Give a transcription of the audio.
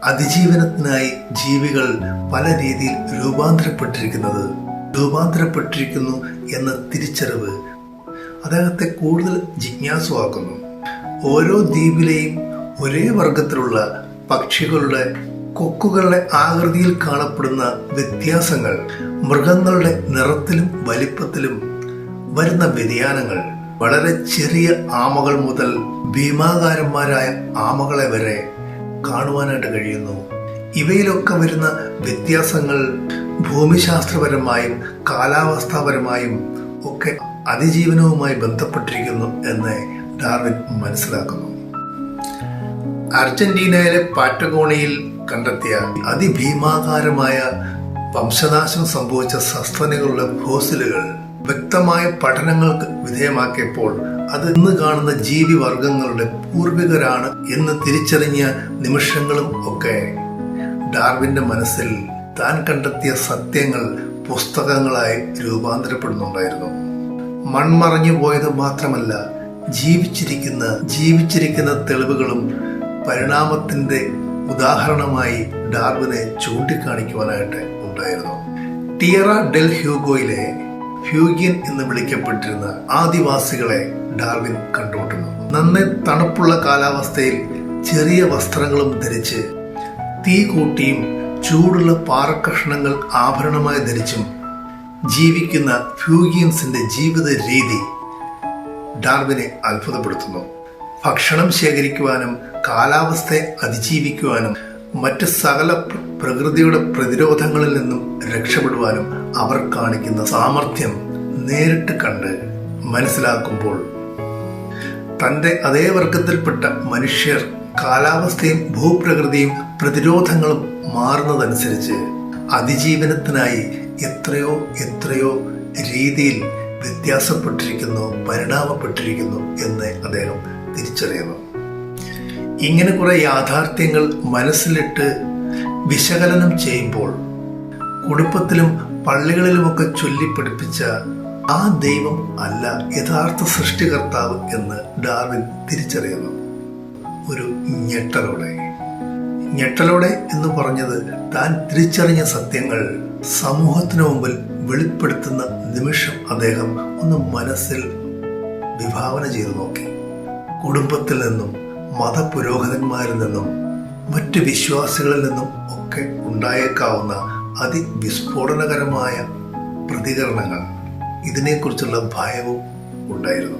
അതിജീവനത്തിനായി ജീവികൾ പല രീതിയിൽ രൂപാന്തരപ്പെട്ടിരിക്കുന്നു എന്ന തിരിച്ചറിവ് അദ്ദേഹത്തെ കൂടുതൽ ജിജ്ഞാസുവാക്കുന്നു. ഓരോ ദ്വീപിലെയും ഒരേ വർഗത്തിലുള്ള പക്ഷികളുടെ കൊക്കുകളുടെ ആകൃതിയിൽ കാണപ്പെടുന്ന വ്യത്യാസങ്ങൾ, മൃഗങ്ങളുടെ നിറത്തിലും വലിപ്പത്തിലും വരുന്ന വ്യതിയാനങ്ങൾ, വളരെ ചെറിയ ആമകൾ മുതൽ ഭീമാകാരന്മാരായ ആമകളെ വരെ കാണുവാനായിട്ട് കഴിയുന്നു. ഇവയിലൊക്കെ വരുന്ന വ്യത്യാസങ്ങൾ ഭൂമിശാസ്ത്രപരമായും കാലാവസ്ഥാപരമായും ഒക്കെ അതിജീവനവുമായി ബന്ധപ്പെട്ടിരിക്കുന്നു എന്ന് ഡാർവിൻ മനസ്സിലാക്കുന്നു. അർജന്റീനയിലെ പാറ്റഗോണിയയിൽ കണ്ടെത്തിയ അതിഭീമാകാരമായ വംശനാശം സംഭവിച്ച സസ്തനികളുടെ ഫോസിലുകൾ വ്യക്തമായ പഠനങ്ങൾക്ക് വിധേയമാക്കിയപ്പോൾ അത് ഇന്ന് കാണുന്ന ജീവിവർഗങ്ങളുടെ പൂർവികരാണ് എന്ന് തിരിച്ചറിഞ്ഞ നിമിഷങ്ങളും ഒക്കെ ഡാർവിന്റെ മനസ്സിൽ താൻ കണ്ടെത്തിയ സത്യങ്ങൾ പുസ്തകങ്ങളായി രൂപാന്തരപ്പെടുന്നുണ്ടായിരുന്നു. മൺമറഞ്ഞു പോയത് മാത്രമല്ല, ജീവിച്ചിരിക്കുന്ന തെളിവുകളും പരിണാമത്തിന്റെ ഉദാഹരണമായി ഡാർവിനെ ചൂണ്ടിക്കാണിക്കുവാനായിട്ട് ഉണ്ടായിരുന്നു. ടിയറ ഡെൽ ഹ്യൂഗോയിലെ ഫ്യൂഗിയൻ എന്ന് വിളിക്കപ്പെട്ടിരുന്ന ആദിവാസികളെ ഡാർവിൻ കണ്ടുമുട്ടുന്നു. നന്നേ തണുപ്പുള്ള കാലാവസ്ഥയിൽ ചെറിയ വസ്ത്രങ്ങളും ധരിച്ച് തീ കൂട്ടിയും ചൂടുള്ള പാറക്കഷ്ണങ്ങൾ ആഭരണമായി ധരിച്ചും ജീവിക്കുന്ന ഫ്യൂഗിയൻസിന്റെ ജീവിത രീതി ഡാർവിനെ അത്ഭുതപ്പെടുത്തുന്നു. ഭക്ഷണം ശേഖരിക്കുവാനും കാലാവസ്ഥയെ അതിജീവിക്കുവാനും മറ്റ് സകല പ്രകൃതിയുടെ പ്രതിരോധങ്ങളിൽ നിന്നും രക്ഷപ്പെടുവാനും അവർ കാണിക്കുന്ന സാമർഥ്യം നേരിട്ട് കണ്ട് മനസ്സിലാക്കുമ്പോൾ തൻ്റെ അതേ വർഗത്തിൽപ്പെട്ട മനുഷ്യർ കാലാവസ്ഥയും ഭൂപ്രകൃതിയും പ്രതിരോധങ്ങളും മാറുന്നതനുസരിച്ച് അതിജീവനത്തിനായി എത്രയോ രീതിയിൽ വ്യത്യാസപ്പെട്ടിരിക്കുന്നു, പരിണാമപ്പെട്ടിരിക്കുന്നു എന്ന് അദ്ദേഹം തിരിച്ചറിയുന്നു. ഇങ്ങനെ കുറെ യാഥാർത്ഥ്യങ്ങൾ മനസ്സിലിട്ട് വിശകലനം ചെയ്യുമ്പോൾ കുടുംബത്തിലും പള്ളികളിലുമൊക്കെ ചൊല്ലിപ്പഠിപ്പിച്ച ആ ദൈവം അല്ല യഥാർത്ഥ സൃഷ്ടികർത്താവ് എന്ന് ഡാർവിൻ തിരിച്ചറിയുന്നു. ഒരു ഞെട്ടലോടെ എന്ന് പറഞ്ഞത് താൻ തിരിച്ചറിഞ്ഞ സത്യങ്ങൾ സമൂഹത്തിനു മുമ്പിൽ വെളിപ്പെടുത്തുന്ന നിമിഷം അദ്ദേഹം ഒന്ന് മനസ്സിൽ വിഭാവന ചെയ്തു നോക്കി. കുടുംബത്തിൽ നിന്നും മതപുരോഹിതന്മാരിൽ നിന്നും മറ്റ് വിശ്വാസികളിൽ നിന്നും ഒക്കെ ഉണ്ടായേക്കാവുന്ന അതിവിസ്ഫോടനകരമായ പ്രതികരണങ്ങൾ, ഇതിനെക്കുറിച്ചുള്ള ഭയവും ഉണ്ടായിരുന്നു.